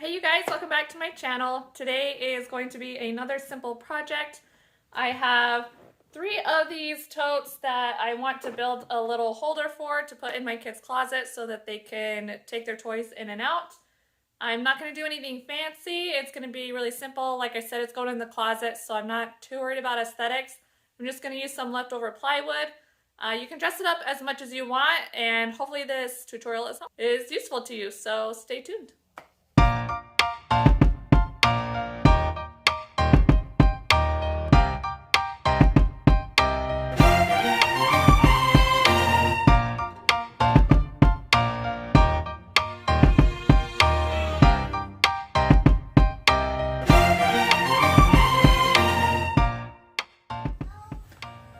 Hey you guys, welcome back to my channel. Today is going to be another simple project. I have 3 of these totes that I want to build a little holder for to put in my kids' closet so that they can take their toys in and out. I'm not going to do anything fancy. It's going to be really simple. Like I said, it's going in the closet, so I'm not too worried about aesthetics. I'm just going to use some leftover plywood. You can dress it up as much as you want, and hopefully this tutorial is useful to you, so stay tuned.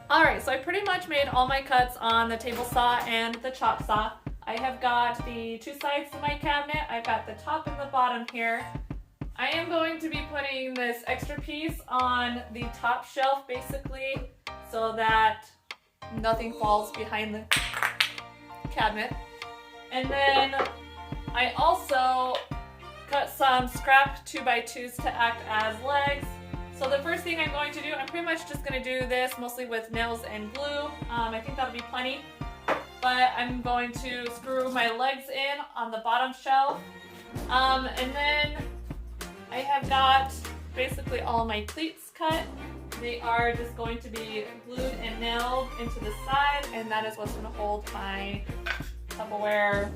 Alright, so I pretty much made all my cuts on the table saw and the chop saw. I have got the 2 sides of my cabinet. I've got the top and the bottom here. I am going to be putting this extra piece on the top shelf basically so that nothing falls behind the cabinet. And then I also cut some scrap 2x2s to act as legs. So the first thing I'm going to do, I'm pretty much just going to do this mostly with nails and glue. I think that'll be plenty. But I'm going to screw my legs in on the bottom shelf. And then I have got basically all my cleats cut. They are just going to be glued and nailed into the side, and that is what's going to hold my Tupperware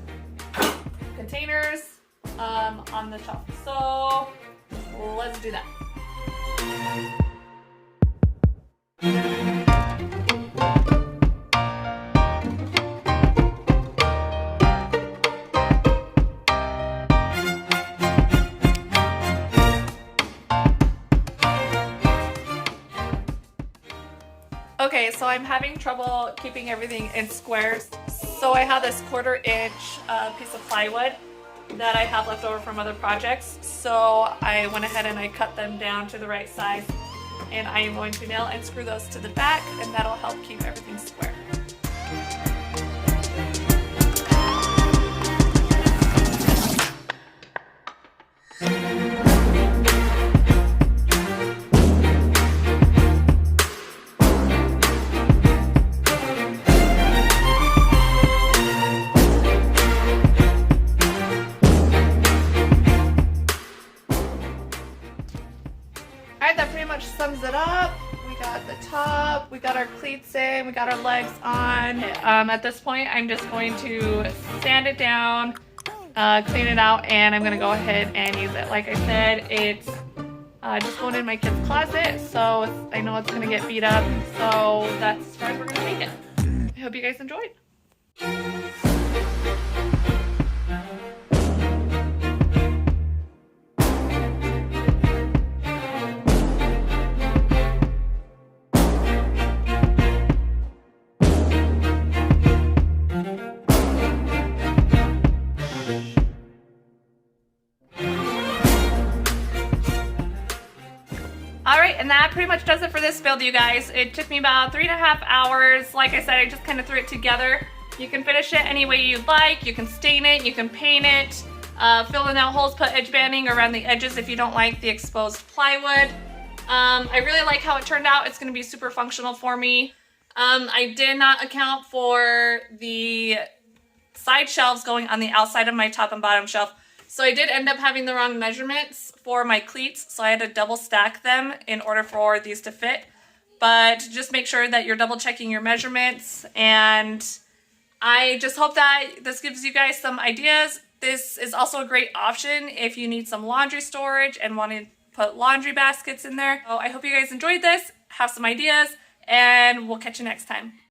containers on the shelf. So let's do that. Okay, so I'm having trouble keeping everything in squares. So I have this 1/4 inch piece of plywood that I have left over from other projects. So I went ahead and I cut them down to the right size, and I am going to nail and screw those to the back, and that'll help keep everything square. Alright, that pretty much sums it up. We got the top, we got our cleats in, we got our legs on. At this point, I'm just going to sand it down, clean it out, and I'm going to go ahead and use it. Like I said, it's just going in my kid's closet, so I know it's going to get beat up, so that's as far as we're going to take it. I hope you guys enjoyed. Alright, and that pretty much does it for this build, you guys. It took me about 3.5 hours. Like I said, I just kind of threw it together. You can finish it any way you'd like. You can stain it, you can paint it, fill in out holes, put edge banding around the edges if you don't like the exposed plywood. I really like how it turned out. It's going to be super functional for me. I did not account for the side shelves going on the outside of my top and bottom shelf. So I did end up having the wrong measurements for my cleats, so I had to double stack them in order for these to fit. But just make sure that you're double checking your measurements, and I just hope that this gives you guys some ideas. This is also a great option if you need some laundry storage and want to put laundry baskets in there. So I hope you guys enjoyed this, have some ideas, and we'll catch you next time.